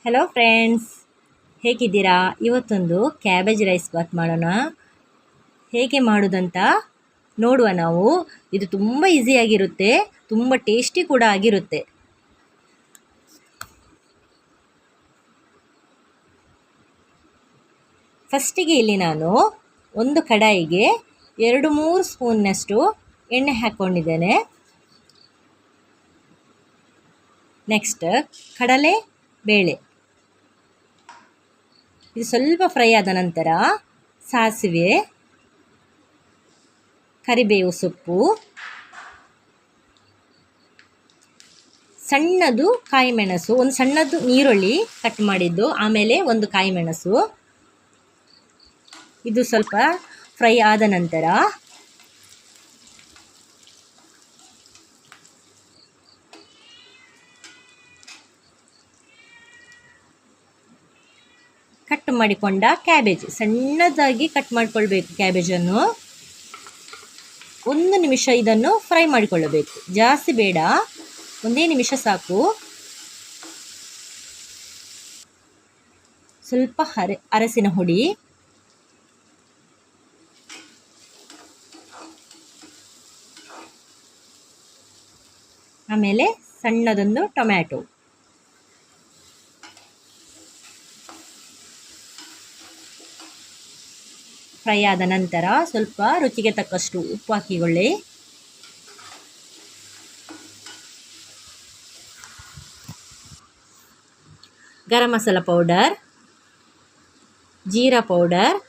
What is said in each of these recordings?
Hello friends, ಹೇಗಿದ್ದೀರಾ? ಇವತ್ತೊಂದು cabbage rice Baat ಮಾಡೋಣ. ಹೇಗೆ ಮಾಡೋದಂತ ನೋಡುವ ನಾವು. ಇದು ತುಂಬ ಈಸಿಯಾಗಿರುತ್ತೆ, ತುಂಬ ಟೇಸ್ಟಿ ಕೂಡ ಆಗಿರುತ್ತೆ. ಫಸ್ಟಿಗೆ ಇಲ್ಲಿ ನಾನು ಒಂದು ಕಡಾಯಿಗೆ 2-3 ಸ್ಪೂನ್ನಷ್ಟು ಎಣ್ಣೆ ಹಾಕ್ಕೊಂಡಿದ್ದೇನೆ. ನೆಕ್ಸ್ಟ್ ಕಡಲೆ ಬೇಳೆ, ಇದು ಸ್ವಲ್ಪ ಫ್ರೈ ಆದ ನಂತರ ಸಾಸಿವೆ, ಕರಿಬೇವು ಸೊಪ್ಪು, ಸಣ್ಣದು ಕಾಯಿ ಮೆಣಸು, ಒಂದು ಸಣ್ಣದು ಈರುಳ್ಳಿ ಕಟ್ ಮಾಡಿದ್ದು, ಆಮೇಲೆ ಒಂದು ಕಾಯಿ ಮೆಣಸು. ಇದು ಸ್ವಲ್ಪ ಫ್ರೈ ಆದ ನಂತರ ಕಟ್ ಮಾಡಿಕೊಂಡ ಕ್ಯಾಬೇಜ್, ಸಣ್ಣದಾಗಿ ಕಟ್ ಮಾಡಿಕೊಳ್ಬೇಕು. ಕ್ಯಾಬೇಜನ್ನು 1 ನಿಮಿಷ ಇದನ್ನು ಫ್ರೈ ಮಾಡಿಕೊಳ್ಳಬೇಕು, ಜಾಸ್ತಿ ಬೇಡ, 1 ನಿಮಿಷ ಸಾಕು. ಸ್ವಲ್ಪ ಅರಸಿನ ಹುಡಿ, ಆಮೇಲೆ ಸಣ್ಣದೊಂದು ಟೊಮ್ಯಾಟೊ, ಫ್ರೈ ಆದ ನಂತರ ಸ್ವಲ್ಪ ರುಚಿಗೆ ತಕ್ಕಷ್ಟು ಉಪ್ಪು ಹಾಕಿಕೊಳ್ಳಿ. Garam masala powder, jeera powder,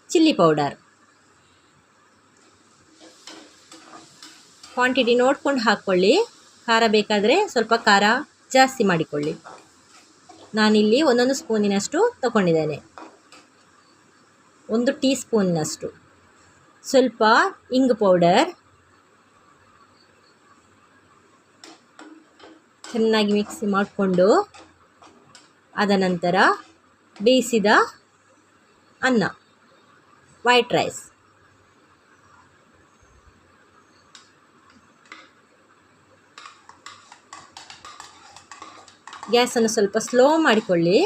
chilli powder. Quantity ನೋಡ್ಕೊಂಡು ಹಾಕ್ಕೊಳ್ಳಿ. ಖಾರ ಬೇಕಾದರೆ ಸ್ವಲ್ಪ ಖಾರ ಜಾಸ್ತಿ ಮಾಡಿಕೊಳ್ಳಿ. ನಾನಿಲ್ಲಿ 1 ಸ್ಪೂನಿನಷ್ಟು ತಗೊಂಡಿದ್ದೇನೆ, 1 ಟೀ ಸ್ಪೂನ್ನಷ್ಟು. ಸ್ವಲ್ಪ ಇಂಗು ಪೌಡರ್, ಚೆನ್ನಾಗಿ ಮಿಕ್ಸ್ ಮಾಡಿಕೊಂಡು ಆದ ನಂತರ ಬೇಯಿಸಿದ ಅನ್ನ, ವೈಟ್ ರೈಸ್, ಗ್ಯಾಸನ್ನು ಸ್ವಲ್ಪ ಸ್ಲೋ ಮಾಡಿಕೊಳ್ಳಿ.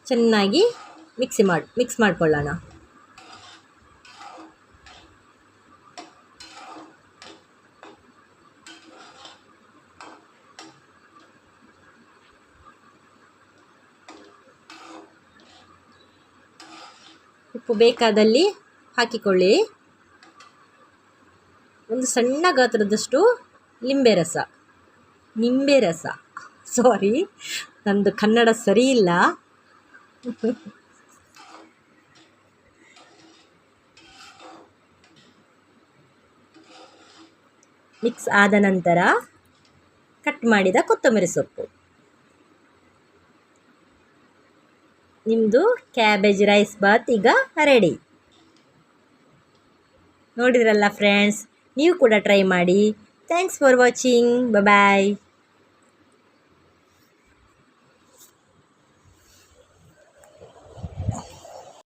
ಚೆನ್ನಾಗಿ ಮಿಕ್ಸ್ ಮಾಡಿಕೊಳ್ಳೋಣ. ಉಪ್ಪು ಬೇಕಾದಲ್ಲಿ ಹಾಕಿಕೊಳ್ಳಿ. ಒಂದು ಸಣ್ಣ ಗಾತ್ರದಷ್ಟು ನಿಂಬೆ ರಸ, ಸಾರಿ, ನಂದು ಕನ್ನಡ ಸರಿ ಇಲ್ಲ. ಮಿಕ್ಸ್ ಆದ ನಂತರ ಕಟ್ ಮಾಡಿದ ಕೊತ್ತಂಬರಿ ಸೊಪ್ಪು. ನಿಮ್ಮದು ಕ್ಯಾಬೇಜ್ ರೈಸ್ ಬಾತ್ ಈಗ ರೆಡಿ. ನೋಡಿದ್ರಲ್ಲ ಫ್ರೆಂಡ್ಸ್, ನೀವು ಕೂಡ ಟ್ರೈ ಮಾಡಿ. Thanks for watching. ಬಾಯ್.